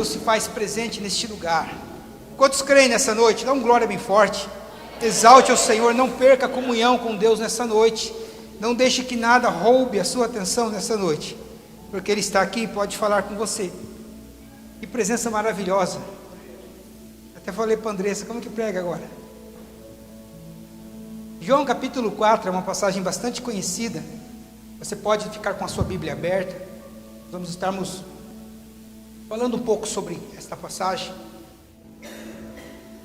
Deus se faz presente neste lugar. Quantos creem nessa noite? Dá um glória bem forte. Exalte ao Senhor, não perca a comunhão com Deus nessa noite. Não deixe que nada roube a sua atenção nessa noite, porque Ele está aqui e pode falar com você. Que presença maravilhosa. Até falei para a Andressa, como que prega agora? João capítulo 4 é uma passagem bastante conhecida. Você pode ficar com a sua Bíblia aberta. Vamos estarmos falando um pouco sobre esta passagem.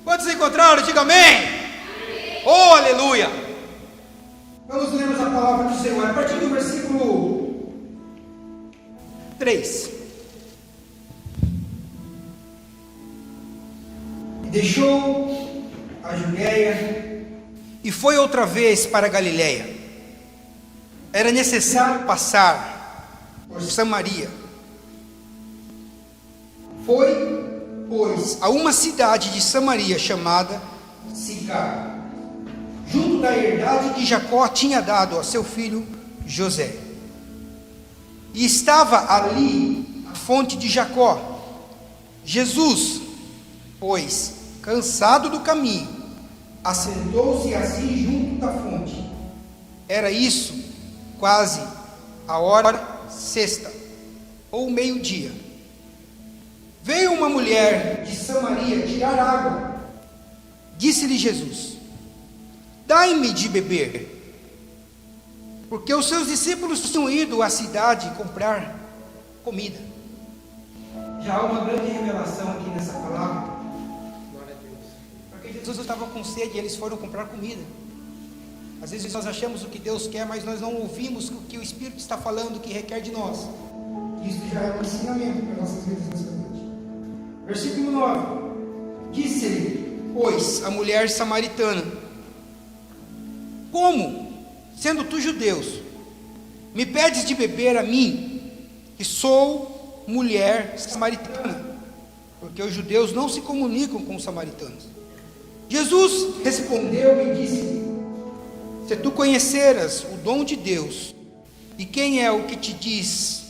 Quantos encontraram? Diga amém. Amém. Oh, aleluia. Vamos ler a palavra do Senhor, a partir do versículo 3. E deixou a Judéia e foi outra vez para a Galiléia. Era necessário passar por Samaria. Foi, pois, a uma cidade de Samaria chamada Sicar, junto da herdade que Jacó tinha dado a seu filho José. E estava ali a fonte de Jacó. Jesus, pois, cansado do caminho, assentou-se assim junto da fonte. Era isso quase a hora sexta, ou meio-dia. Veio uma mulher de Samaria tirar água. Disse-lhe Jesus: dai-me de beber, porque os seus discípulos tinham ido à cidade comprar comida. Já há uma grande revelação aqui nessa palavra. Glória a Deus. Porque Jesus estava com sede e eles foram comprar comida. Às vezes nós achamos o que Deus quer, mas nós não ouvimos o que o Espírito está falando, o que requer de nós. Isso já é um ensinamento para nossas vidas nessa noite. Versículo 9. Disse-lhe, pois, a mulher samaritana: como, sendo tu judeus, me pedes de beber a mim, que sou mulher samaritana? Porque os judeus não se comunicam com os samaritanos. Jesus respondeu e disse: se tu conheceras o dom de Deus, e quem é o que te diz,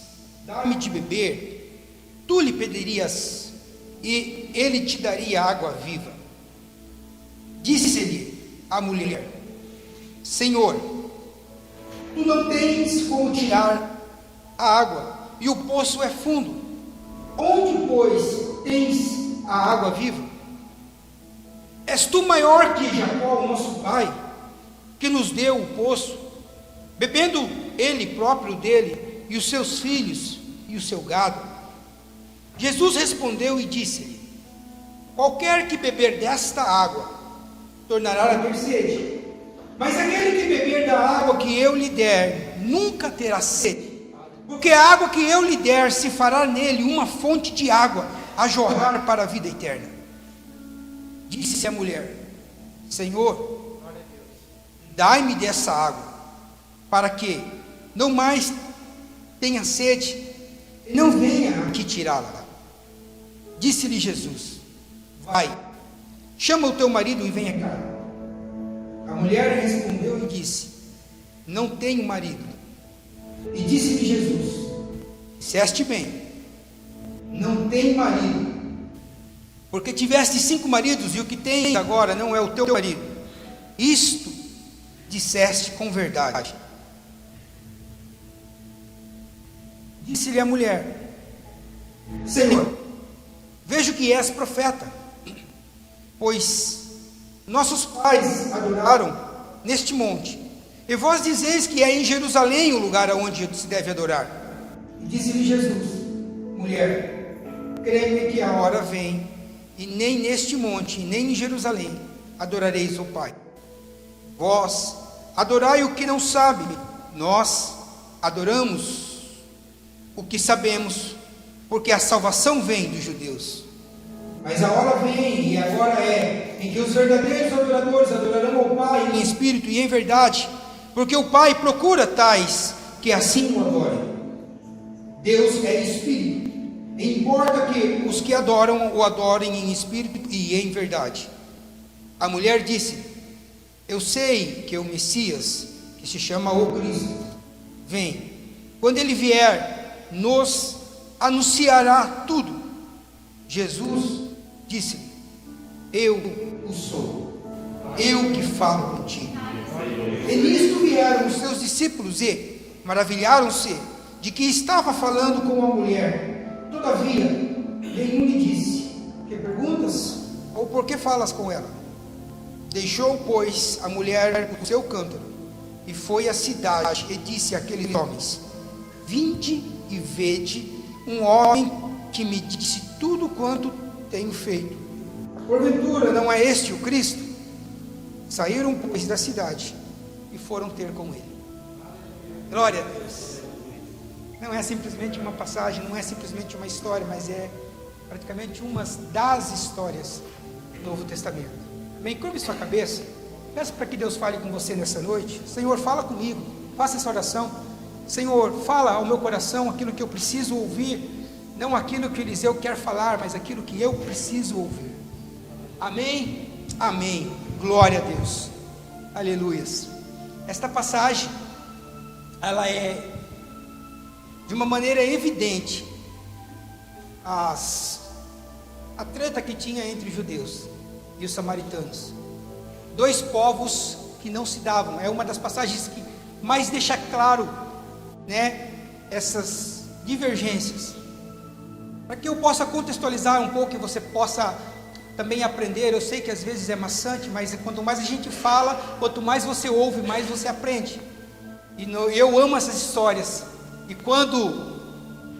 dá-me de beber, tu lhe pedirias, e ele te daria água viva. Disse-lhe a mulher: Senhor, tu não tens como tirar a água, e o poço é fundo. Onde, pois, tens a água viva? És tu maior que Jacó, nosso pai, que nos deu o poço, bebendo ele próprio dele, e os seus filhos, e o seu gado? Jesus respondeu e disse-lhe: qualquer que beber desta água, tornará a ter sede. Mas aquele que beber da água que eu lhe der, nunca terá sede. Porque a água que eu lhe der, se fará nele uma fonte de água, a jorrar para a vida eterna. Disse a mulher: Senhor, dai-me dessa água, para que não mais tenha sede, e não venha aqui tirá-la. Disse-lhe Jesus: vai, chama o teu marido e venha cá. A mulher respondeu e disse: não tenho marido. E disse-lhe Jesus: disseste bem, não tenho marido, porque tiveste 5 maridos, e o que tens agora não é o teu marido. Isto disseste com verdade. Disse-lhe a mulher: Senhor, vejo que és profeta, pois nossos pais adoraram neste monte, e vós dizeis que é em Jerusalém o lugar aonde se deve adorar. E disse-lhe Jesus: mulher, creio que a hora vem, e nem neste monte, nem em Jerusalém adorareis o Pai. Vós adorai o que não sabe, nós adoramos o que sabemos, porque a salvação vem dos judeus. Mas a hora vem, e agora é, em que os verdadeiros adoradores adorarão ao Pai em espírito e em verdade, porque o Pai procura tais que assim o adorem. Deus é espírito, e importa que os que adoram o adorem em espírito e em verdade. A mulher disse: eu sei que o Messias, que se chama o Cristo, vem. Quando ele vier, nos anunciará tudo. Jesus disse-lhe: eu o sou, eu que falo contigo. E nisto vieram os seus discípulos e maravilharam-se de que estava falando com a mulher. Todavia, nenhum lhe disse: que perguntas? Ou por que falas com ela? Deixou, pois, a mulher o seu cântaro e foi à cidade e disse àqueles homens: vinde e vede um homem que me disse tudo quanto tenho feito. Porventura não é este o Cristo? Saíram, pois, da cidade e foram ter com ele. Glória a Deus. Não é simplesmente uma passagem, não é simplesmente uma história, mas é praticamente uma das histórias do Novo Testamento. Amém? Curve sua cabeça. Peço para que Deus fale com você nessa noite. Senhor, fala comigo. Faça essa oração. Senhor, fala ao meu coração aquilo que eu preciso ouvir. Não aquilo que Eliseu quer falar, mas aquilo que eu preciso ouvir. Amém? Amém. Glória a Deus. Aleluias. Esta passagem, ela é de uma maneira evidente a treta que tinha entre os judeus e os samaritanos. Dois povos que não se davam. É uma das passagens que mais deixa claro, né, essas divergências. Para que eu possa contextualizar um pouco e você possa também aprender. Eu sei que às vezes é maçante, mas quanto mais a gente fala, quanto mais você ouve, mais você aprende. E eu amo essas histórias. E quando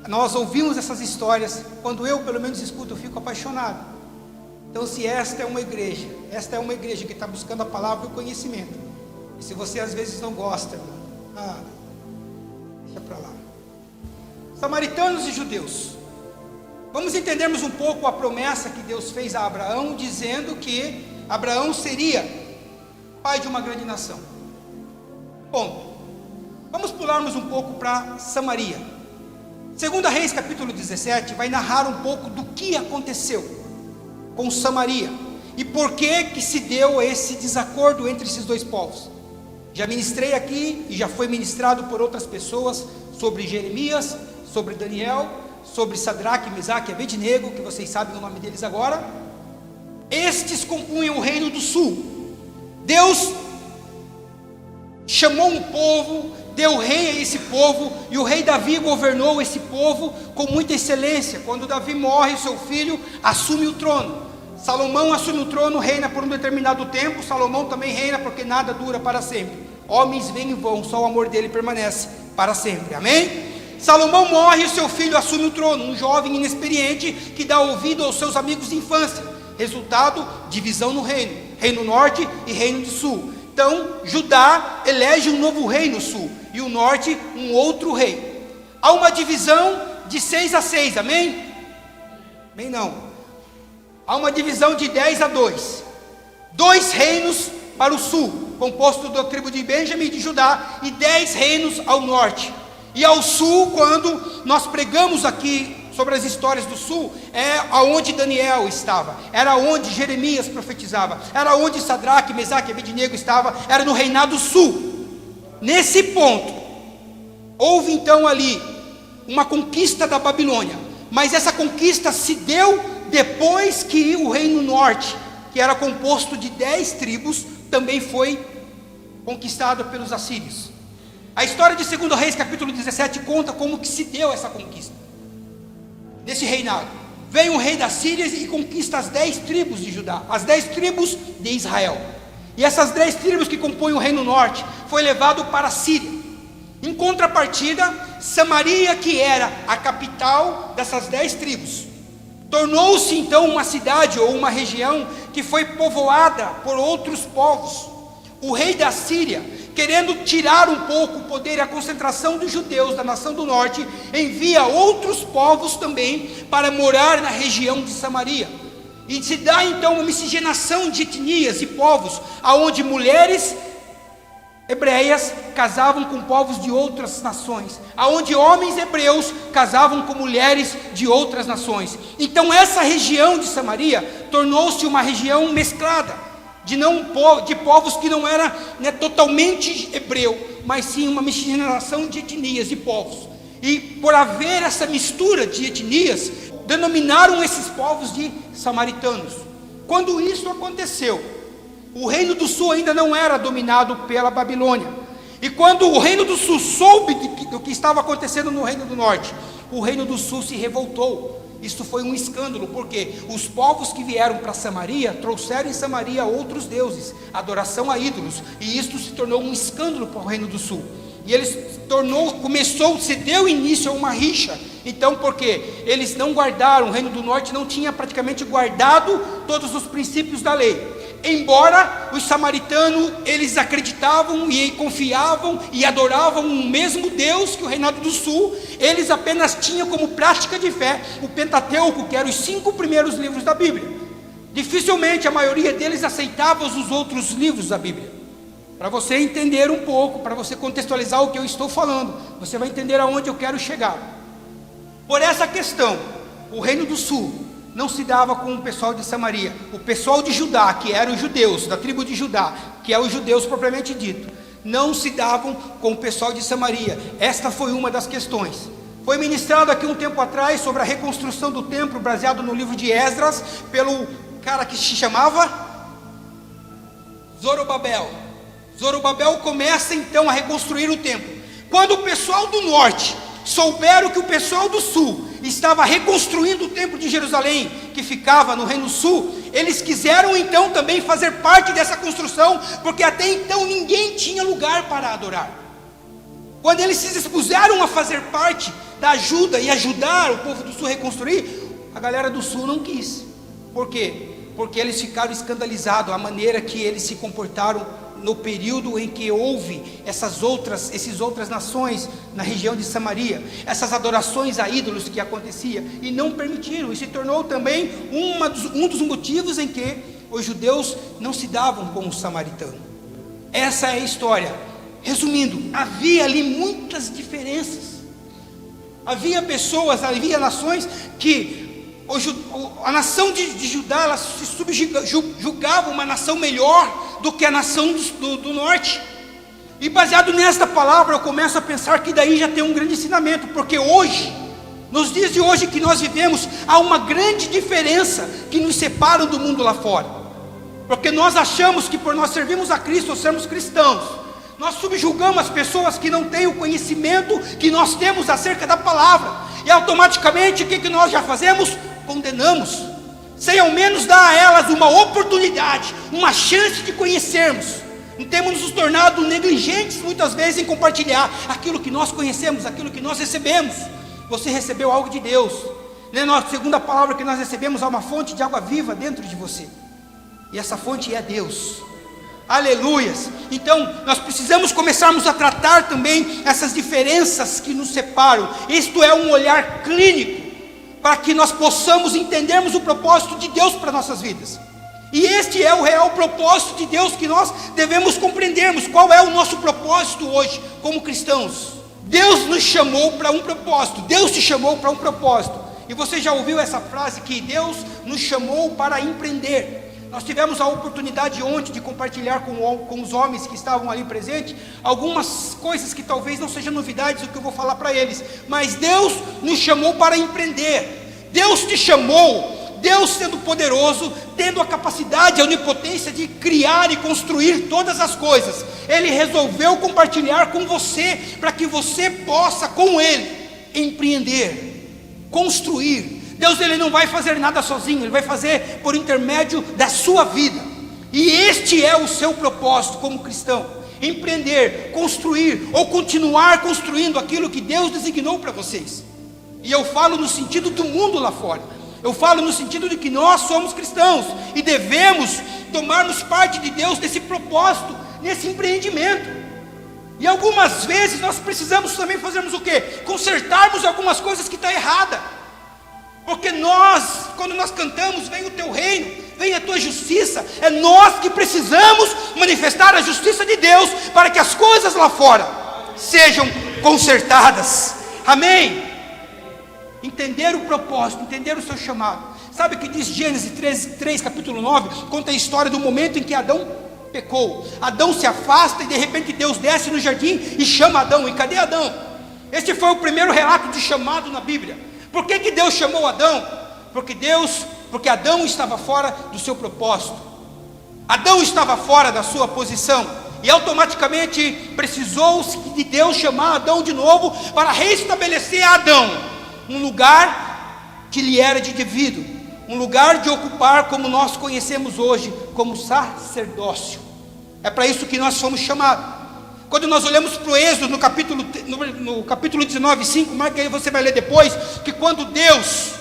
nós ouvimos essas histórias, quando eu pelo menos escuto, eu fico apaixonado. Então, se esta é uma igreja que está buscando a palavra e o conhecimento, e se você às vezes não gosta, deixa para lá. Samaritanos e judeus. Vamos entendermos um pouco a promessa que Deus fez a Abraão, dizendo que Abraão seria pai de uma grande nação. Bom, vamos pularmos um pouco para Samaria. 2 Reis capítulo 17 vai narrar um pouco do que aconteceu com Samaria e por que se deu esse desacordo entre esses dois povos. Já ministrei aqui e já foi ministrado por outras pessoas sobre Jeremias, sobre Daniel, sobre Sadraque, Mesaque e Abednego, que vocês sabem o nome deles agora. Estes compunham o reino do sul. Deus chamou um povo, deu rei a esse povo, e o rei Davi governou esse povo com muita excelência. Quando Davi morre, seu filho assume o trono. Salomão assume o trono, reina por um determinado tempo. Salomão também reina, porque nada dura para sempre. Homens vêm e vão, só o amor dele permanece para sempre. Amém? Salomão morre e seu filho assume o trono, um jovem inexperiente que dá ouvido aos seus amigos de infância. Resultado, divisão no reino, reino norte e reino de sul. Então, Judá elege um novo rei no sul, e o norte um outro rei. Há uma divisão de 6-6, amém? Amém não. Há uma divisão de 10-2. 2 reinos para o sul, composto da tribo de Benjamim e de Judá, e 10 reinos ao norte. E ao sul, quando nós pregamos aqui sobre as histórias do sul, é aonde Daniel estava, era onde Jeremias profetizava, era onde Sadraque, Mesaque e Abednego estava, era no reinado sul. Nesse ponto, houve então ali uma conquista da Babilônia, mas essa conquista se deu depois que o reino norte, que era composto de 10 tribos, também foi conquistado pelos assírios. A história de 2 Reis capítulo 17 conta como que se deu essa conquista desse reinado. Vem um rei da Síria e conquista as 10 tribos de Judá, as 10 tribos de Israel. E essas 10 tribos que compõem o reino norte foi levado para a Síria. Em contrapartida, Samaria, que era a capital dessas 10 tribos, tornou-se então uma cidade ou uma região que foi povoada por outros povos. O rei da Síria, querendo tirar um pouco o poder e a concentração dos judeus da nação do norte, envia outros povos também para morar na região de Samaria. E se dá então uma miscigenação de etnias e povos, aonde mulheres hebreias casavam com povos de outras nações, aonde homens hebreus casavam com mulheres de outras nações. Então essa região de Samaria tornou-se uma região mesclada, de povos que não era totalmente hebreu, mas sim uma miscigenação de etnias, de povos. E por haver essa mistura de etnias, denominaram esses povos de samaritanos. Quando isso aconteceu, o reino do sul ainda não era dominado pela Babilônia. E quando o reino do sul soube do que estava acontecendo no reino do norte, o reino do sul se revoltou. Isso foi um escândalo, porque os povos que vieram para Samaria trouxeram em Samaria outros deuses, adoração a ídolos, e isto se tornou um escândalo para o reino do sul. E se deu início a uma rixa. Então, porque eles não guardaram, o reino do norte não tinha praticamente guardado todos os princípios da lei. Embora os samaritanos, eles acreditavam e confiavam e adoravam o mesmo Deus que o reinado do sul, eles apenas tinham como prática de fé o Pentateuco, que eram os 5 primeiros livros da Bíblia. Dificilmente a maioria deles aceitava os outros livros da Bíblia. Para você entender um pouco, para você contextualizar o que eu estou falando, você vai entender aonde eu quero chegar. Por essa questão, o reino do sul não se dava com o pessoal de Samaria. O pessoal de Judá, que eram os judeus, da tribo de Judá, que é os judeus propriamente dito, não se davam com o pessoal de Samaria. Esta foi uma das questões. Foi ministrado aqui um tempo atrás sobre a reconstrução do templo, baseado no livro de Esdras, pelo cara que se chamava Zorobabel. Zorobabel começa então a reconstruir o templo. Quando o pessoal do norte souberam que o pessoal do sul estava reconstruindo o templo de Jerusalém, que ficava no reino sul, eles quiseram então também fazer parte dessa construção, porque até então ninguém tinha lugar para adorar. Quando eles se dispuseram a fazer parte da ajuda e ajudar o povo do sul a reconstruir, a galera do sul não quis. Por quê? Porque eles ficaram escandalizados, a maneira que eles se comportaram no período em que houve essas outras nações na região de Samaria, essas adorações a ídolos que acontecia, e não permitiram, e se tornou também um dos motivos em que os judeus não se davam com os samaritanos. Essa é a história. Resumindo, havia ali muitas diferenças. Havia pessoas, havia nações que a nação de Judá, ela se subjugava uma nação melhor do que a nação do norte. E baseado nesta palavra, eu começo a pensar que daí já tem um grande ensinamento, porque hoje, nos dias de hoje que nós vivemos, há uma grande diferença que nos separa do mundo lá fora. Porque nós achamos que por nós servirmos a Cristo ou sermos cristãos, nós subjugamos as pessoas que não têm o conhecimento que nós temos acerca da palavra, e automaticamente o que nós já fazemos? Condenamos, sem ao menos dar a elas uma oportunidade, uma chance de conhecermos. Não temos nos tornado negligentes muitas vezes em compartilhar aquilo que nós conhecemos, aquilo que nós recebemos. Você recebeu algo de Deus, né? Segundo a palavra que nós recebemos, há uma fonte de água viva dentro de você, e essa fonte é Deus. Aleluias. Então nós precisamos começarmos a tratar também essas diferenças que nos separam. Isto é um olhar clínico, para que nós possamos entendermos o propósito de Deus para nossas vidas. E este é o real propósito de Deus que nós devemos compreendermos. Qual é o nosso propósito hoje como cristãos? Deus nos chamou para um propósito. Deus te chamou para um propósito. E você já ouviu essa frase que Deus nos chamou para empreender? Nós tivemos a oportunidade ontem de compartilhar com os homens que estavam ali presentes algumas coisas que talvez não sejam novidades do que eu vou falar para eles, mas Deus nos chamou para empreender. Deus te chamou, Deus sendo poderoso, tendo a capacidade, a onipotência de criar e construir todas as coisas, Ele resolveu compartilhar com você, para que você possa com Ele empreender, construir. Deus, Ele não vai fazer nada sozinho, Ele vai fazer por intermédio da sua vida. E este é o seu propósito como cristão: empreender, construir ou continuar construindo aquilo que Deus designou para vocês. E eu falo no sentido do mundo lá fora. Eu falo no sentido de que nós somos cristãos e devemos tomarmos parte de Deus nesse propósito, nesse empreendimento. E algumas vezes nós precisamos também fazermos o quê? Consertarmos algumas coisas que estão erradas. Porque quando nós cantamos, vem o teu reino, vem a tua justiça, é nós que precisamos manifestar a justiça de Deus, para que as coisas lá fora sejam consertadas. Amém? Entender o propósito, entender o seu chamado. Sabe o que diz Gênesis 3, capítulo 9? Conta a história do momento em que Adão pecou. Adão se afasta e de repente Deus desce no jardim e chama Adão. E cadê Adão? Este foi o primeiro relato de chamado na Bíblia. Por que Deus chamou Adão? porque Adão estava fora do seu propósito. Adão estava fora da sua posição, e automaticamente precisou de Deus chamar Adão de novo, para restabelecer a Adão um lugar que lhe era de devido, um lugar de ocupar, como nós conhecemos hoje, como sacerdócio. É para isso que nós fomos chamados. Quando nós olhamos para o Êxodo, no capítulo 19, 5, marca aí, você vai ler depois, que quando Deus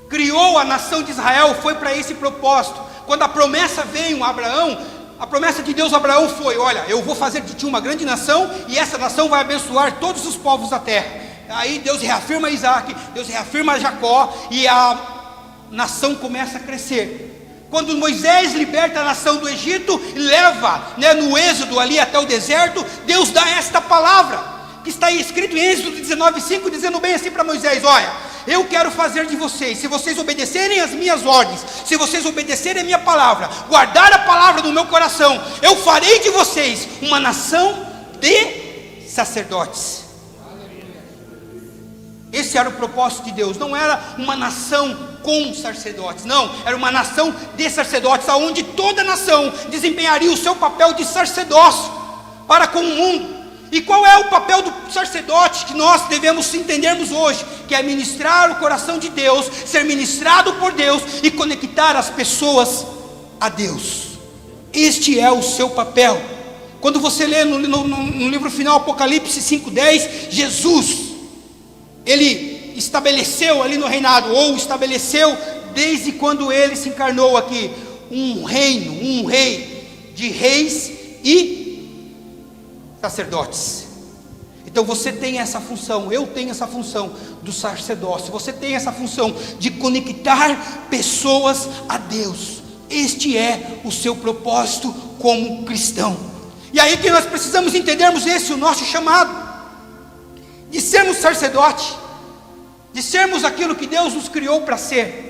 criou a nação de Israel, foi para esse propósito. Quando a promessa veio a Abraão, a promessa de Deus a Abraão foi: olha, eu vou fazer de ti uma grande nação, e essa nação vai abençoar todos os povos da terra. Aí Deus reafirma Isaac, Deus reafirma Jacó, e a nação começa a crescer. Quando Moisés liberta a nação do Egito e leva, no Êxodo ali até o deserto, Deus dá esta palavra, que está aí escrito em Êxodo 19:5, dizendo bem assim para Moisés: olha, eu quero fazer de vocês, se vocês obedecerem as minhas ordens, se vocês obedecerem a minha palavra, guardar a palavra no meu coração, eu farei de vocês uma nação de sacerdotes. Esse era o propósito de Deus. Não era uma nação com sacerdotes, não, era uma nação de sacerdotes, aonde toda nação desempenharia o seu papel de sacerdócio para com o mundo. E qual é o papel do sacerdote que nós devemos entendermos hoje? Que é ministrar o coração de Deus, ser ministrado por Deus e conectar as pessoas a Deus. Este é o seu papel. Quando você lê no livro final, Apocalipse 5:10, Jesus, Ele estabeleceu ali no reinado, ou estabeleceu desde quando Ele se encarnou aqui, um reino, um rei de reis e sacerdotes. Então você tem essa função, eu tenho essa função do sacerdócio, você tem essa função de conectar pessoas a Deus. Este é o seu propósito como cristão. E aí que nós precisamos entendermos o nosso chamado, de sermos sacerdote, de sermos aquilo que Deus nos criou para ser.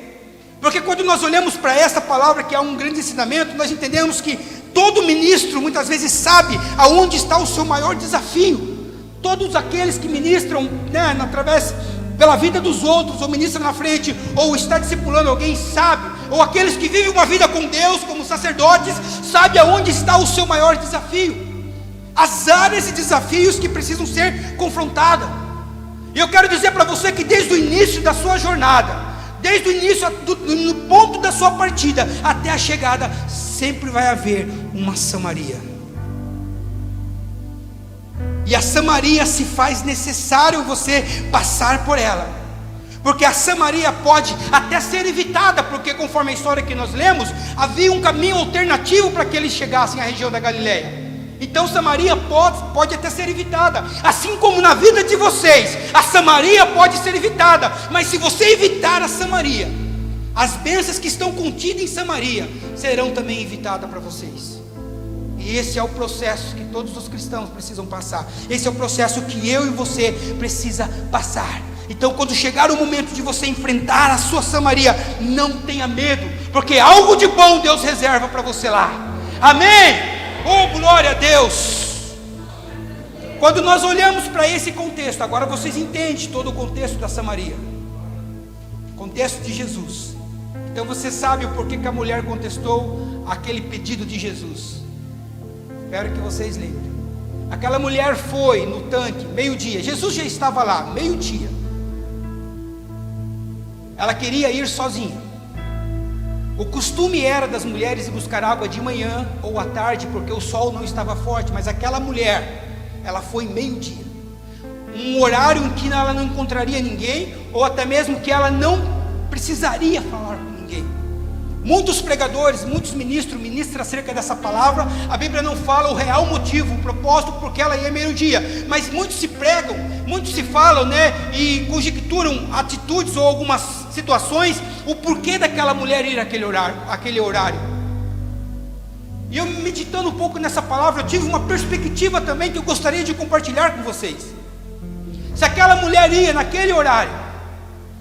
Porque quando nós olhamos para essa palavra, que é um grande ensinamento, nós entendemos que todo ministro muitas vezes sabe aonde está o seu maior desafio. Todos aqueles que ministram, através pela vida dos outros, ou ministram na frente, ou está discipulando alguém, sabe, ou aqueles que vivem uma vida com Deus como sacerdotes, sabe aonde está o seu maior desafio, as áreas e desafios que precisam ser confrontadas. E eu quero dizer para você que desde o início da sua jornada, desde o início, no ponto da sua partida até a chegada, sempre vai haver uma Samaria. E a Samaria se faz necessário você passar por ela, porque a Samaria pode até ser evitada, porque conforme a história que nós lemos, havia um caminho alternativo para que eles chegassem à região da Galileia. Então Samaria pode até ser evitada, assim como na vida de vocês, a Samaria pode ser evitada. Mas se você evitar a Samaria, as bênçãos que estão contidas em Samaria serão também evitadas para vocês. E esse é o processo que todos os cristãos precisam passar. Esse é o processo que eu e você precisa passar. Então quando chegar o momento de você enfrentar a sua Samaria, não tenha medo, porque algo de bom Deus reserva para você lá. Amém? Oh, glória a Deus! Quando nós olhamos para esse contexto, agora vocês entendem todo o contexto da Samaria, contexto de Jesus. Então você sabe o porquê que a mulher contestou aquele pedido de Jesus. Espero que vocês lembrem. Aquela mulher foi no tanque, meio-dia, Jesus já estava lá, meio-dia. Ela queria ir sozinha. O costume era das mulheres buscar água de manhã ou à tarde, porque o sol não estava forte. Mas aquela mulher, ela foi meio-dia, um horário em que ela não encontraria ninguém, ou até mesmo que ela não precisaria falar com ninguém. Muitos pregadores, muitos ministram acerca dessa palavra. A Bíblia não fala o real motivo, o propósito porque ela ia meio-dia, mas muitos se pregam, muitos se falam, e conjecturam atitudes ou algumas situações, o porquê daquela mulher ir àquele horário. E eu, meditando um pouco nessa palavra, eu tive uma perspectiva também que eu gostaria de compartilhar com vocês. Se aquela mulher ia naquele horário,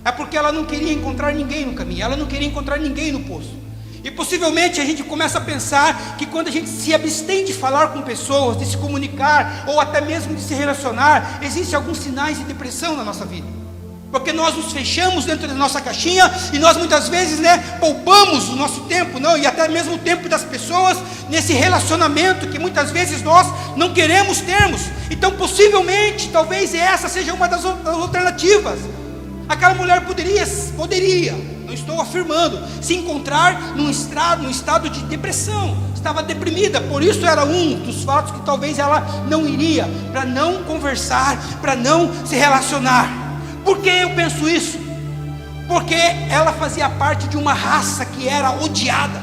é porque ela não queria encontrar ninguém no caminho, ela não queria encontrar ninguém no poço. E possivelmente a gente começa a pensar que quando a gente se abstém de falar com pessoas, de se comunicar, ou até mesmo de se relacionar, existem alguns sinais de depressão na nossa vida. porque nós nos fechamos dentro da nossa caixinha, e nós muitas vezes, poupamos o nosso tempo, e até mesmo o tempo das pessoas, nesse relacionamento que muitas vezes nós não queremos termos. Então possivelmente, talvez essa seja uma das alternativas. Aquela mulher poderia, não estou afirmando, se encontrar num estado de depressão, estava deprimida, por isso era um dos fatos que talvez ela não iria, para não conversar, para não se relacionar. Por que eu penso isso? Porque ela fazia parte de uma raça que era odiada.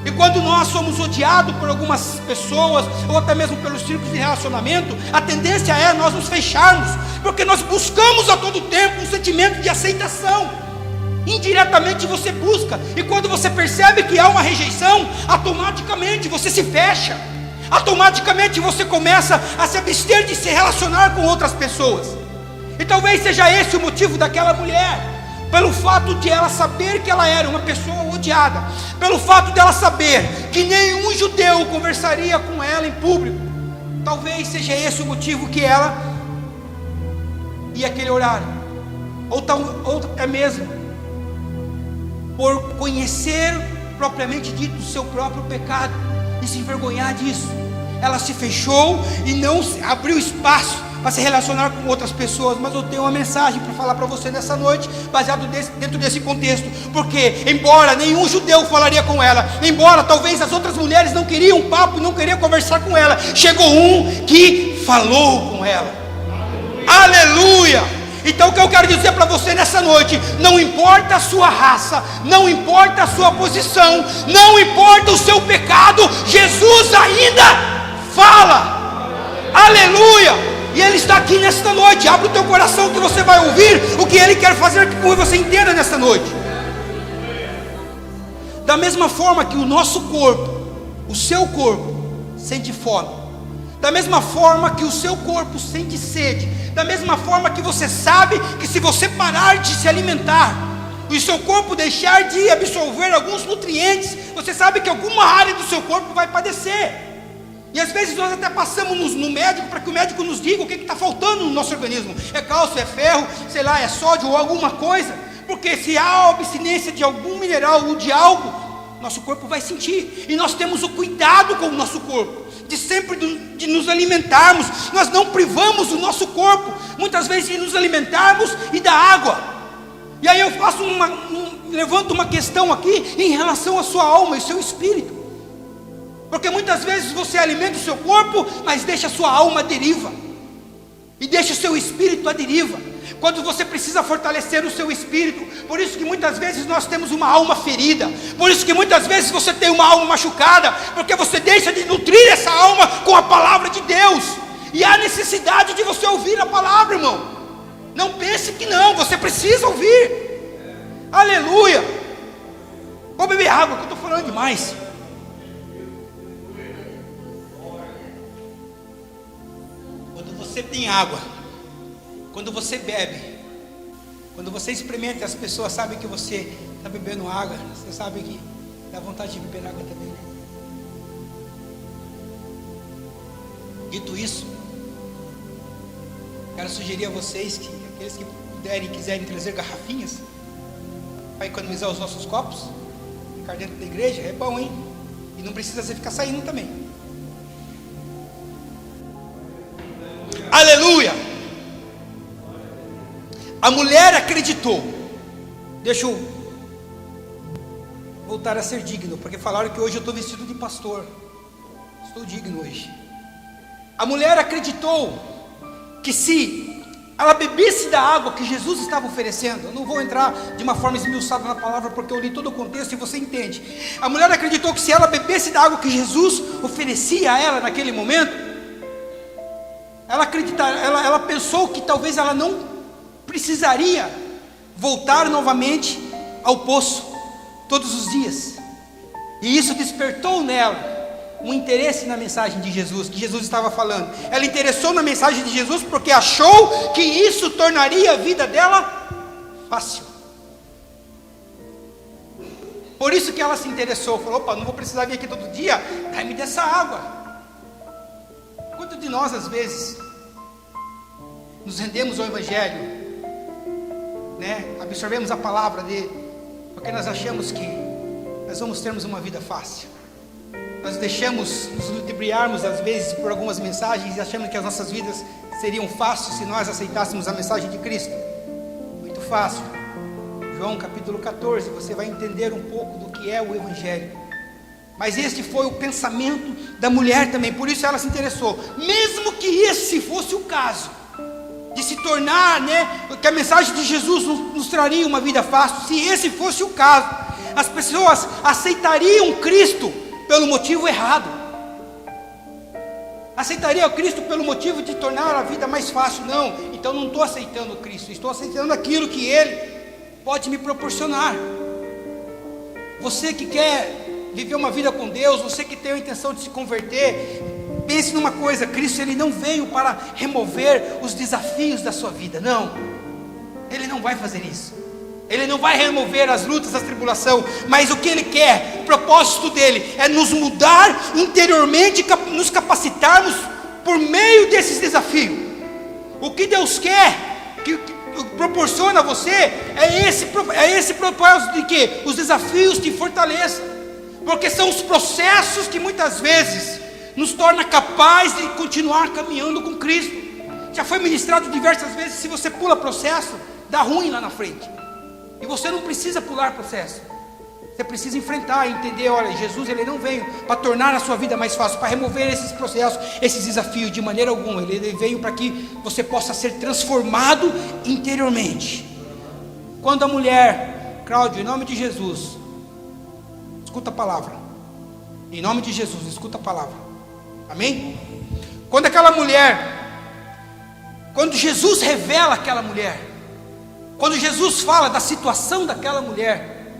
E quando nós somos odiados por algumas pessoas, ou até mesmo pelos círculos de relacionamento, a tendência é nós nos fecharmos, porque nós buscamos a todo tempo um sentimento de aceitação. Indiretamente você busca, e quando você percebe que há uma rejeição, automaticamente você se fecha, automaticamente você começa a se abster de se relacionar com outras pessoas. E talvez seja esse o motivo daquela mulher, pelo fato de ela saber que ela era uma pessoa odiada, pelo fato de ela saber que nenhum judeu conversaria com ela em público. Talvez seja esse o motivo que ela ia aquele horário, ou até mesmo por conhecer propriamente dito o seu próprio pecado e se envergonhar disso, ela se fechou e não abriu espaço para se relacionar com outras pessoas. Mas eu tenho uma mensagem para falar para você nessa noite, baseado dentro desse contexto, porque embora nenhum judeu falaria com ela, embora talvez as outras mulheres não queriam papo, não queriam conversar com ela, chegou um que falou com ela. Aleluia! Então o que eu quero dizer para você nessa noite, não importa a sua raça, não importa a sua posição, não importa o seu pecado, Jesus ainda fala. Aleluia! E Ele está aqui nesta noite. Abre o teu coração que você vai ouvir o que Ele quer fazer com que você entenda nesta noite. Da mesma forma que o nosso corpo, o seu corpo sente fome, da mesma forma que o seu corpo sente sede, da mesma forma que você sabe que se você parar de se alimentar, e o seu corpo deixar de absorver alguns nutrientes, você sabe que alguma área do seu corpo vai padecer. E às vezes nós até passamos no médico, para que o médico nos diga o que está faltando no nosso organismo. É cálcio, é ferro, sei lá, é sódio ou alguma coisa. Porque se há abstinência de algum mineral ou de algo, nosso corpo vai sentir. E nós temos o cuidado com o nosso corpo, de sempre de nos alimentarmos. Nós não privamos o nosso corpo, muitas vezes, de nos alimentarmos e da água. E aí eu levanto uma questão aqui em relação à sua alma e seu espírito. Porque muitas vezes você alimenta o seu corpo, mas deixa a sua alma à deriva, e deixa o seu espírito à deriva, quando você precisa fortalecer o seu espírito. Por isso que muitas vezes nós temos uma alma ferida, por isso que muitas vezes você tem uma alma machucada, porque você deixa de nutrir essa alma com a palavra de Deus. E há necessidade de você ouvir a palavra, irmão. Não pense que não, você precisa ouvir. Aleluia. Vou beber água, que eu estou falando demais. Você tem água, quando você bebe, quando você experimenta, as pessoas sabem que você está bebendo água, você sabe que dá vontade de beber água também, né? Dito isso, quero sugerir a vocês que aqueles que puderem e quiserem trazer garrafinhas para economizar os nossos copos, ficar dentro da igreja, é bom, hein? E não precisa você ficar saindo também. Aleluia! A mulher acreditou. Deixa eu voltar a ser digno, porque falaram que hoje eu estou vestido de pastor. Estou digno hoje. A mulher acreditou que se ela bebesse da água que Jesus estava oferecendo, eu não vou entrar de uma forma esmiuçada na palavra, porque eu li todo o contexto e você entende. A mulher acreditou que se ela bebesse da água que Jesus oferecia a ela naquele momento, ela pensou que talvez ela não precisaria voltar novamente ao poço todos os dias. E isso despertou nela um interesse na mensagem de Jesus, que Jesus estava falando. Ela interessou na mensagem de Jesus porque achou que isso tornaria a vida dela fácil. Por isso que ela se interessou, falou: opa, não vou precisar vir aqui todo dia, dá-me dessa água. Quanto de nós às vezes nos rendemos ao Evangelho né, absorvemos a palavra dele, porque nós achamos que nós vamos termos uma vida fácil. Nós deixamos nos ludibriarmos às vezes por algumas mensagens e achamos que as nossas vidas seriam fáceis se nós aceitássemos a mensagem de Cristo. Muito fácil. João capítulo 14, você vai entender um pouco do que é o Evangelho. Mas este foi o pensamento da mulher também, por isso ela se interessou. Mesmo que esse fosse o caso, de se tornar, né, que a mensagem de Jesus nos traria uma vida fácil, se esse fosse o caso, as pessoas aceitariam Cristo pelo motivo errado. Aceitaria o Cristo pelo motivo de tornar a vida mais fácil? Não, então não estou aceitando o Cristo, estou aceitando aquilo que Ele pode me proporcionar. Você que quer viver uma vida com Deus, você que tem a intenção de se converter, pense numa coisa: Cristo, Ele não veio para remover os desafios da sua vida, não, Ele não vai fazer isso. Ele não vai remover as lutas, as tribulações, mas o que Ele quer, o propósito dEle é nos mudar interiormente, nos capacitarmos por meio desses desafios. O que Deus quer, que proporciona a você, é esse propósito de que os desafios te fortaleçam, porque são os processos que muitas vezes nos torna capaz de continuar caminhando com Cristo. Já foi ministrado diversas vezes: se você pula processo, dá ruim lá na frente. E você não precisa pular processo, você precisa enfrentar e entender: olha, Jesus, Ele não veio para tornar a sua vida mais fácil, para remover esses processos, esses desafios, de maneira alguma. Ele veio para que você possa ser transformado interiormente. Quando a mulher, Cláudio, em nome de Jesus, escuta a palavra, em nome de Jesus, escuta a palavra, amém? Quando aquela mulher, quando Jesus revela aquela mulher, quando Jesus fala da situação daquela mulher,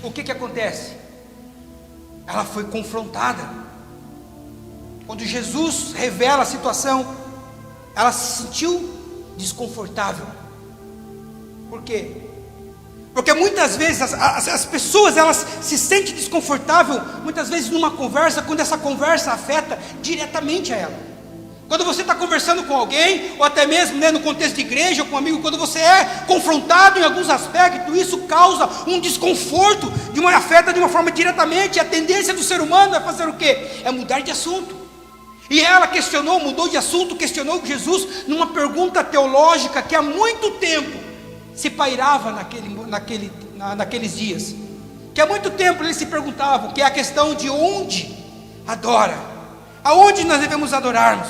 o que acontece? Ela foi confrontada. Quando Jesus revela a situação, ela se sentiu desconfortável. Por quê? Porque muitas vezes as pessoas, elas se sentem desconfortáveis, muitas vezes numa conversa, quando essa conversa afeta diretamente a ela. Quando você está conversando com alguém, ou até mesmo, né, no contexto de igreja, ou com um amigo, quando você é confrontado em alguns aspectos, isso causa um desconforto, afeta de uma forma diretamente. A tendência do ser humano é fazer o quê? É mudar de assunto. E ela mudou de assunto, questionou Jesus numa pergunta teológica que há muito tempo se pairava naqueles dias. Que há muito tempo eles se perguntavam, que é a questão de onde adora, aonde nós devemos adorarmos.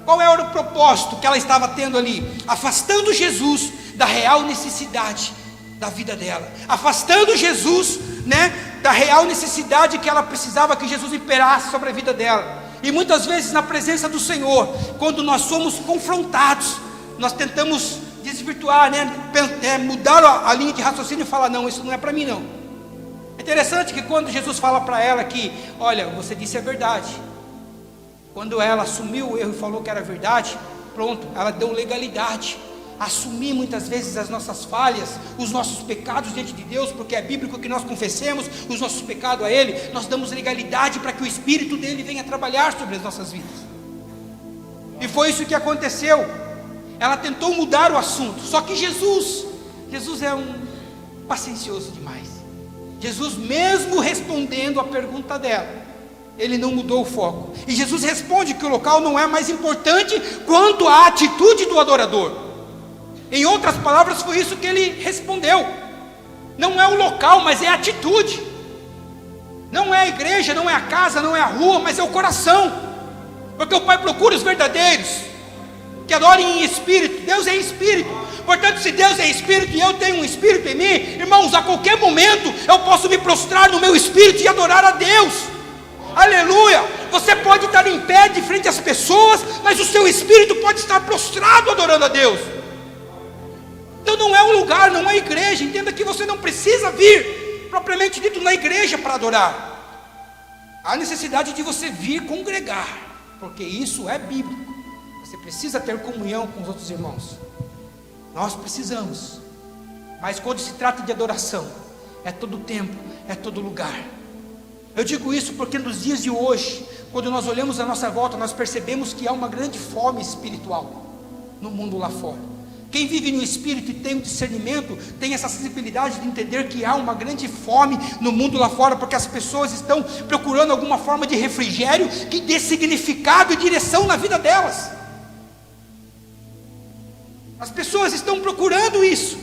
Qual era o propósito que ela estava tendo ali? Afastando Jesus da real necessidade da vida dela, afastando Jesus, né, da real necessidade que ela precisava que Jesus imperasse sobre a vida dela. E muitas vezes na presença do Senhor, quando nós somos confrontados, nós tentamos desvirtuar, né, mudar a linha de raciocínio e falar: não, isso não é para mim não. É interessante que quando Jesus fala para ela que, olha, você disse a verdade, quando ela assumiu o erro e falou que era verdade, pronto, ela deu legalidade. Assumir muitas vezes as nossas falhas, os nossos pecados diante de Deus, porque é bíblico que nós confessemos os nossos pecados a Ele. Nós damos legalidade para que o Espírito dEle venha trabalhar sobre as nossas vidas. E foi isso que aconteceu. Ela tentou mudar o assunto, só que Jesus é paciencioso demais. Jesus, mesmo respondendo a pergunta dela, Ele não mudou o foco. E Jesus responde que o local não é mais importante quanto a atitude do adorador. Em outras palavras, foi isso que ele respondeu. Não é o local, mas é a atitude. Não é a igreja, não é a casa, não é a rua, mas é o coração. Porque o Pai procura os verdadeiros, que adorem em espírito. Deus é espírito. Portanto, se Deus é espírito e eu tenho um espírito em mim, irmãos, a qualquer momento eu posso me prostrar no meu espírito e adorar a Deus. Aleluia! Você pode estar em pé de frente às pessoas, mas o seu espírito pode estar prostrado adorando a Deus. Então não é um lugar, não é igreja. Entenda que você não precisa vir propriamente dito na igreja para adorar. Há necessidade de você vir congregar, porque isso é bíblico. Você precisa ter comunhão com os outros irmãos. Nós precisamos. Mas quando se trata de adoração, é todo tempo, é todo lugar. Eu digo isso porque nos dias de hoje, quando nós olhamos à nossa volta, nós percebemos que há uma grande fome espiritual no mundo lá fora. Quem vive no Espírito e tem o discernimento, tem essa sensibilidade de entender que há uma grande fome no mundo lá fora, porque as pessoas estão procurando alguma forma de refrigério que dê significado e direção na vida delas. As pessoas estão procurando isso.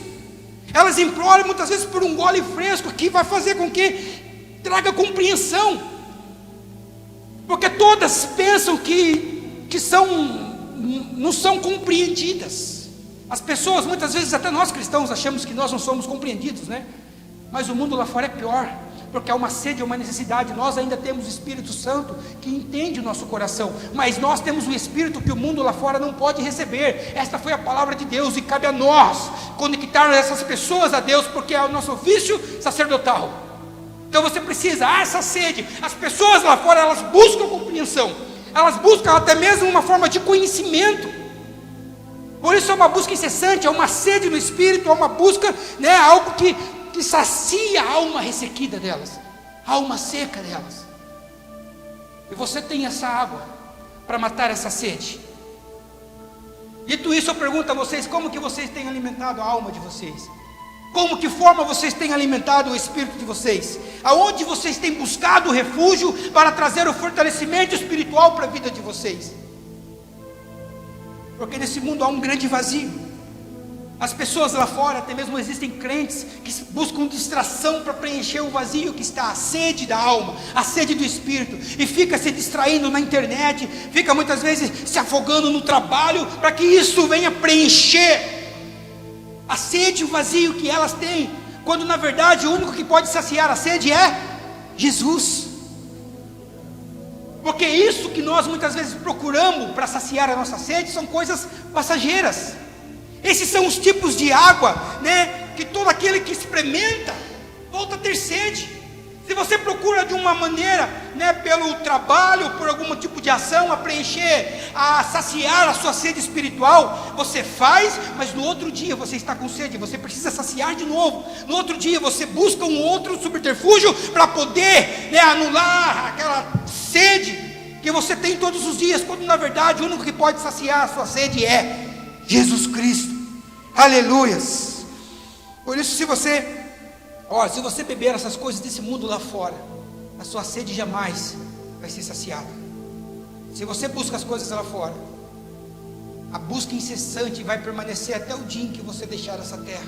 Elas imploram muitas vezes por um gole fresco que vai fazer com que traga compreensão, porque todas pensam que não são compreendidas. As pessoas, muitas vezes, até nós cristãos, achamos que nós não somos compreendidos, né? Mas o mundo lá fora é pior, porque há uma sede, uma necessidade. Nós ainda temos o Espírito Santo que entende o nosso coração, mas nós temos o Espírito que o mundo lá fora não pode receber. Esta foi a palavra de Deus, e cabe a nós conectar essas pessoas a Deus, porque é o nosso ofício sacerdotal. Então você precisa, essa sede. As pessoas lá fora, elas buscam compreensão, elas buscam até mesmo uma forma de conhecimento. Por isso é uma busca incessante, é uma sede no Espírito, é uma busca, né, algo que sacia a alma ressequida delas, a alma seca delas. E você tem essa água para matar essa sede. Dito isso, eu pergunto a vocês: como que vocês têm alimentado a alma de vocês? Como que forma vocês têm alimentado o espírito de vocês? Aonde vocês têm buscado refúgio para trazer o fortalecimento espiritual para a vida de vocês? Porque nesse mundo há um grande vazio. As pessoas lá fora, até mesmo existem crentes que buscam distração para preencher o vazio que está, a sede da alma, a sede do espírito, e fica se distraindo na internet, fica muitas vezes se afogando no trabalho, para que isso venha preencher a sede e o vazio que elas têm, quando na verdade o único que pode saciar a sede é Jesus. Porque isso que nós muitas vezes procuramos para saciar a nossa sede são coisas passageiras. Esses são os tipos de água, né, que todo aquele que experimenta volta a ter sede. Se você procura de uma maneira, né, pelo trabalho, por algum tipo de ação, a preencher, a saciar a sua sede espiritual, você faz, mas no outro dia você está com sede, você precisa saciar de novo. No outro dia você busca um outro subterfúgio para poder, né, anular aquela sede que você tem todos os dias, quando na verdade o único que pode saciar a sua sede é Jesus Cristo. Aleluias. Por isso, se você beber essas coisas desse mundo lá fora, a sua sede jamais vai ser saciada. Se você busca as coisas lá fora, a busca incessante vai permanecer até o dia em que você deixar essa terra.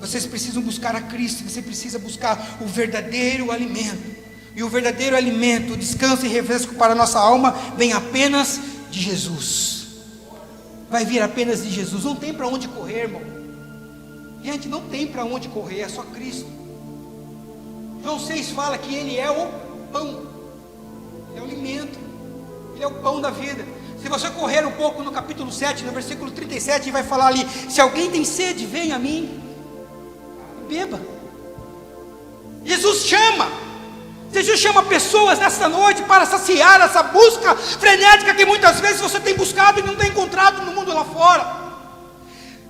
Vocês precisam buscar a Cristo, você precisa buscar o verdadeiro alimento. E o verdadeiro alimento, o descanso e refresco para a nossa alma, vem apenas de Jesus. Vai vir apenas de Jesus. Não tem para onde correr, irmão. Gente, não tem para onde correr, é só Cristo. João 6 fala que Ele é o pão, Ele é o alimento, Ele é o pão da vida. Se você correr um pouco no capítulo 7, no versículo 37, vai falar ali: se alguém tem sede, venha a mim, beba. Jesus chama pessoas nessa noite para saciar essa busca frenética que muitas vezes você tem buscado e não tem encontrado no mundo lá fora.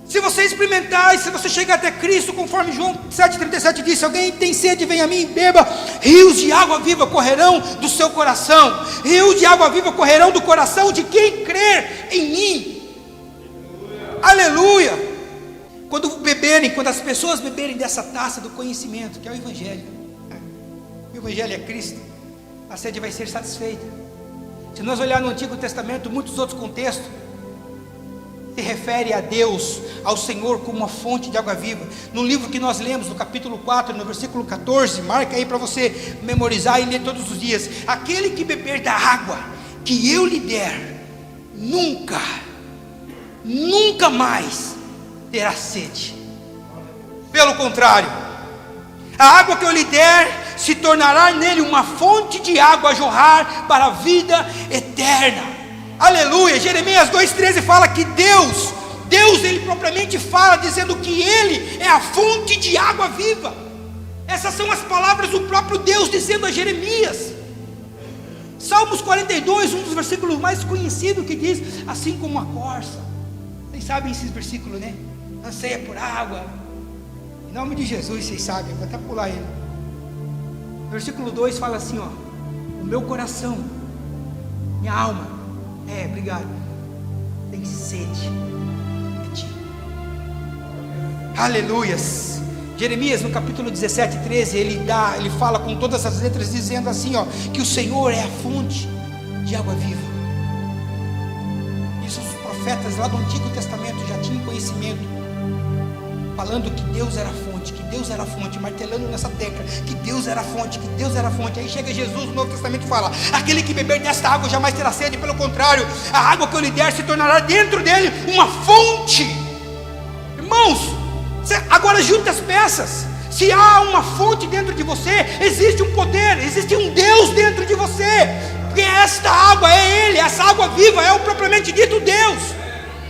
Se você experimentar, e se você chegar até Cristo, conforme João 7,37 diz: se alguém tem sede, vem a mim e beba. Rios de água viva correrão do seu coração. Rios de água viva correrão do coração de quem crer em mim. Aleluia. Quando as pessoas beberem dessa taça do conhecimento, que é o Evangelho, o Evangelho é Cristo, a sede vai ser satisfeita. Se nós olharmos no Antigo Testamento, muitos outros contextos se refere a Deus, ao Senhor, como uma fonte de água viva. No livro que nós lemos, no capítulo 4, no versículo 14, marca aí para você memorizar e ler todos os dias: aquele que beber da água que eu lhe der, nunca mais terá sede. Pelo contrário, a água que eu lhe der se tornará nele uma fonte de água a jorrar para a vida eterna. Aleluia. Jeremias 2,13 fala que Deus ele propriamente fala, dizendo que Ele é a fonte de água viva. Essas são as palavras do próprio Deus dizendo a Jeremias. Salmos 42, um dos versículos mais conhecidos, que diz: assim como a corça, vocês sabem esses versículos, né? Anseia por água. Em nome de Jesus, vocês sabem, vou até pular ele. Versículo 2 fala assim, ó: o meu coração, minha alma, obrigado, tem sede de ti. Aleluias. Jeremias, no capítulo 17, 13, ele fala com todas as letras, dizendo assim, ó, que o Senhor é a fonte de água viva. Isso os profetas lá do Antigo Testamento já tinham conhecimento, falando que Deus era a fonte, que Deus era a fonte, martelando nessa tecla, que Deus era a fonte, que Deus era a fonte. Aí chega Jesus no Novo Testamento e fala: aquele que beber desta água jamais terá sede, pelo contrário, a água que eu lhe der se tornará dentro dele uma fonte. Irmãos, agora junte as peças. Se há uma fonte dentro de você, existe um poder, existe um Deus dentro de você, porque esta água é Ele, essa água viva é o propriamente dito Deus.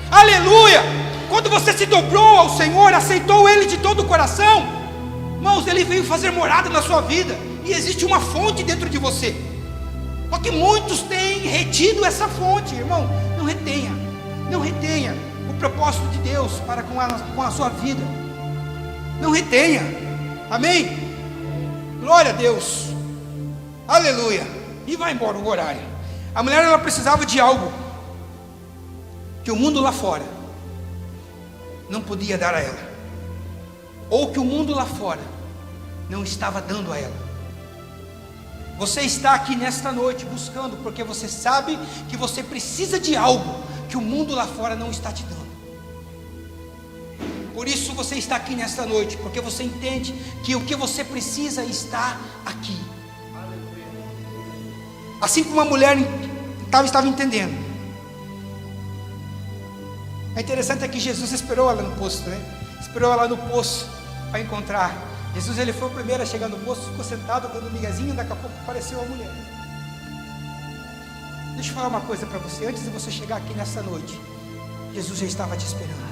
Aleluia. Quando você se dobrou ao Senhor, aceitou Ele de todo o coração, irmãos, Ele veio fazer morada na sua vida, e existe uma fonte dentro de você. Só que muitos têm retido essa fonte. Irmão, não retenha, não retenha o propósito de Deus para com a sua vida. Não retenha. Amém? Glória a Deus. Aleluia. E vai embora o horário. A mulher, ela precisava de algo que o mundo lá fora não podia dar a ela, ou que o mundo lá fora não estava dando a ela. Você está aqui nesta noite buscando, porque você sabe que você precisa de algo que o mundo lá fora não está te dando. Por isso você está aqui nesta noite, porque você entende que o que você precisa está aqui. Assim como a mulher estava entendendo. É interessante que Jesus esperou ela no poço, né? Esperou ela no poço para encontrar. Jesus, ele foi o primeiro a chegar no poço, ficou sentado dando um miguezinho, daqui a pouco apareceu a mulher. Deixa eu falar uma coisa para você. Antes de você chegar aqui nessa noite, Jesus já estava te esperando.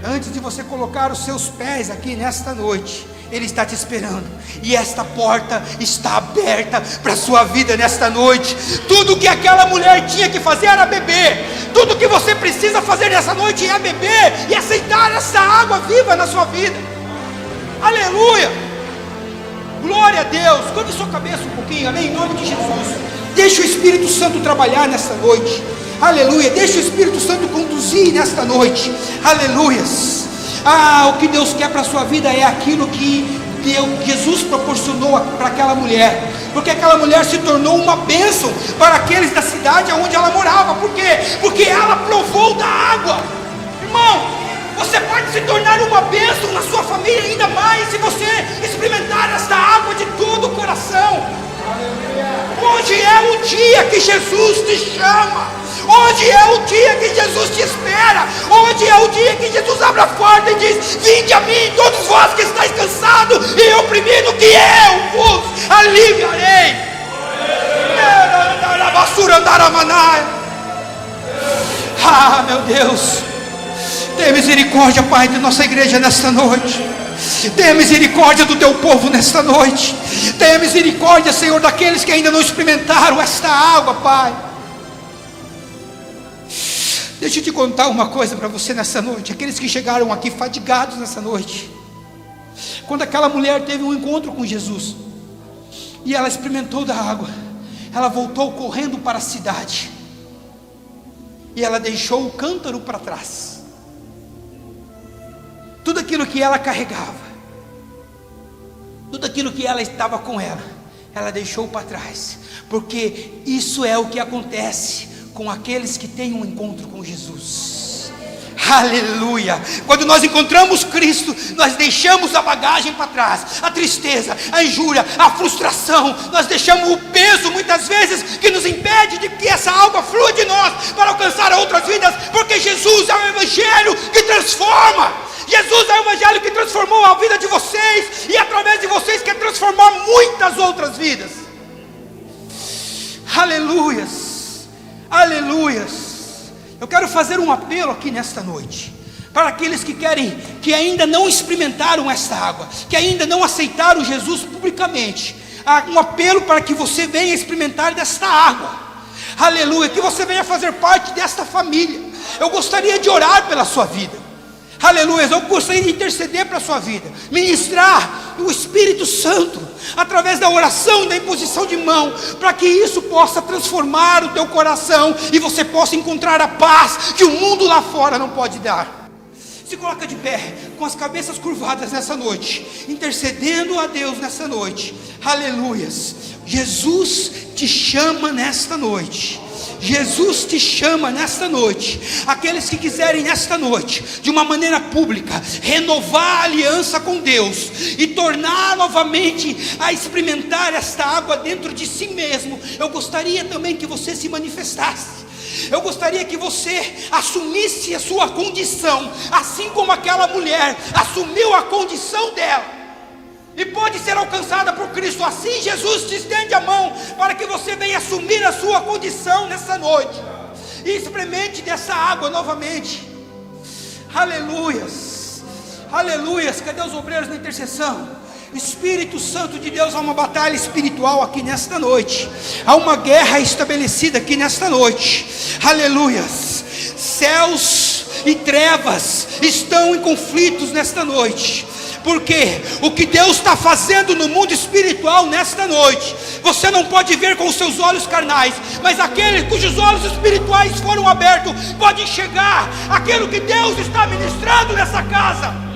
Antes de você colocar os seus pés aqui nesta noite, Ele está te esperando, e esta porta está aberta para a sua vida nesta noite. Tudo que aquela mulher tinha que fazer era beber. Tudo que você precisa fazer nessa noite é beber e aceitar essa água viva na sua vida. Aleluia, glória a Deus. Curve sua cabeça um pouquinho, amém, em nome de Jesus. Deixa o Espírito Santo trabalhar nesta noite. Aleluia, deixa o Espírito Santo conduzir nesta noite. Aleluias. O que Deus quer para a sua vida é aquilo que Jesus proporcionou para aquela mulher, porque aquela mulher se tornou uma bênção para aqueles da cidade onde ela morava. Por quê? Porque ela provou da água. Irmão, você pode se tornar uma bênção na sua família ainda mais se você experimentar esta água de todo o coração. Hoje é o dia que Jesus te chama. Hoje é o dia que Jesus te espera. Hoje é o dia que Jesus abre a porta e diz: vinde a mim, todos vós que estáis cansados e oprimidos, que eu vos aliviarei. Meu Deus, tenha misericórdia, Pai, de nossa igreja nesta noite. Tenha misericórdia do teu povo nesta noite. Tenha misericórdia, Senhor, daqueles que ainda não experimentaram esta água, Pai. Deixa eu te contar uma coisa para você nessa noite. Aqueles que chegaram aqui fadigados nessa noite, quando aquela mulher teve um encontro com Jesus e ela experimentou da água, ela voltou correndo para a cidade e ela deixou o cântaro para trás. Tudo aquilo que ela carregava, tudo aquilo que ela estava com ela deixou para trás, porque isso é o que acontece com aqueles que têm um encontro com Jesus. Aleluia. Quando nós encontramos Cristo, nós deixamos a bagagem para trás, a tristeza, a injúria, a frustração. Nós deixamos o peso muitas vezes que nos impede de que essa água flua de nós para alcançar outras vidas, porque Jesus é o evangelho que transforma. Jesus é o evangelho que transformou a vida de vocês, e através de vocês quer transformar muitas outras vidas. Aleluias. Aleluias. Eu quero fazer um apelo aqui nesta noite para aqueles que ainda não experimentaram esta água, que ainda não aceitaram Jesus publicamente. Um apelo para que você venha experimentar desta água. Aleluia, que você venha fazer parte desta família. Eu gostaria de orar pela sua vida. Aleluia, eu gostaria de interceder para a sua vida, ministrar o Espírito Santo através da oração, da imposição de mão, para que isso possa transformar o teu coração e você possa encontrar a paz que o mundo lá fora não pode dar. Se coloca de pé, com as cabeças curvadas nessa noite, intercedendo a Deus nessa noite. Aleluias. Jesus te chama nesta noite. Jesus te chama nesta noite. Aqueles que quiserem nesta noite, de uma maneira pública, renovar a aliança com Deus e tornar novamente a experimentar esta água dentro de si mesmo, eu gostaria também que você se manifestasse. Eu gostaria que você assumisse a sua condição, assim como aquela mulher assumiu a condição dela, e pode ser alcançada por Cristo. Assim Jesus te estende a mão, para que você venha assumir a sua condição nessa noite, e experimente dessa água novamente. Aleluias, aleluias. Cadê os obreiros da intercessão? Espírito Santo de Deus, há uma batalha espiritual aqui nesta noite, há uma guerra estabelecida aqui nesta noite. Aleluias. Céus e trevas estão em conflitos nesta noite, porque o que Deus está fazendo no mundo espiritual nesta noite, você não pode ver com os seus olhos carnais, mas aquele cujos olhos espirituais foram abertos, pode enxergar aquilo que Deus está ministrando nessa casa.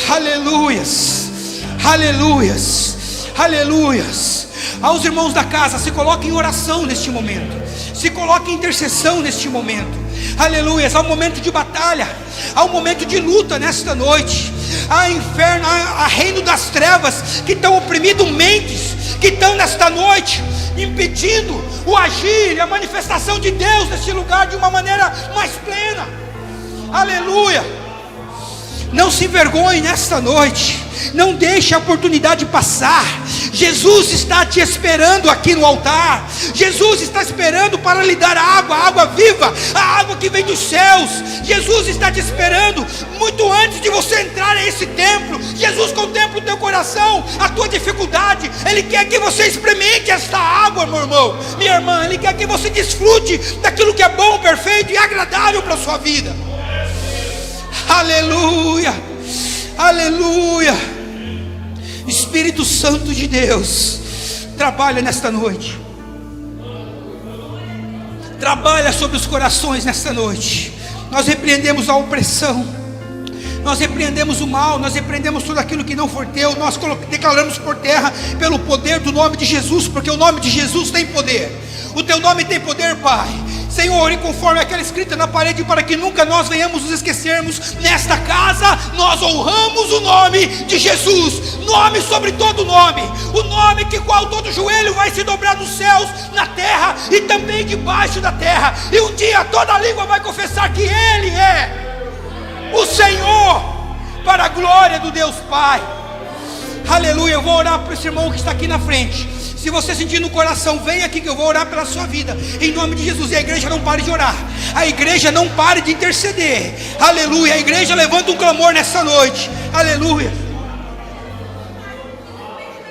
Aleluias, aleluias, aleluias. Aos irmãos da casa, se coloquem em oração neste momento, se coloquem em intercessão neste momento. Aleluias. Há um momento de batalha, há um momento de luta nesta noite. Há inferno, há reino das trevas que estão oprimindo mentes, que estão nesta noite impedindo o agir e a manifestação de Deus neste lugar de uma maneira mais plena. Aleluia. Não se envergonhe nesta noite, não deixe a oportunidade passar. Jesus está te esperando aqui no altar. Jesus está esperando para lhe dar a água viva, a água que vem dos céus. Jesus está te esperando muito antes de você entrar em esse templo. Jesus contempla o teu coração, a tua dificuldade. Ele quer que você experimente esta água, meu irmão, minha irmã. Ele quer que você desfrute daquilo que é bom, perfeito e agradável para a sua vida. Aleluia, aleluia. Espírito Santo de Deus, trabalha nesta noite, trabalha sobre os corações nesta noite. Nós repreendemos a opressão, nós repreendemos o mal, nós repreendemos tudo aquilo que não for teu. Nós declaramos por terra pelo poder do nome de Jesus, porque o nome de Jesus tem poder. O teu nome tem poder, Pai. Senhor, e conforme aquela escrita na parede, para que nunca nós venhamos nos esquecermos, nesta casa nós honramos o nome de Jesus, nome sobre todo nome, o nome que qual todo joelho vai se dobrar nos céus, na terra e também debaixo da terra, e um dia toda língua vai confessar que Ele é o Senhor, para a glória do Deus Pai. Aleluia. Eu vou orar para esse irmão que está aqui na frente. Se você sentir no coração, vem aqui que eu vou orar pela sua vida, em nome de Jesus. E a igreja não pare de orar, a igreja não pare de interceder. Aleluia. A igreja levanta um clamor nessa noite. Aleluia.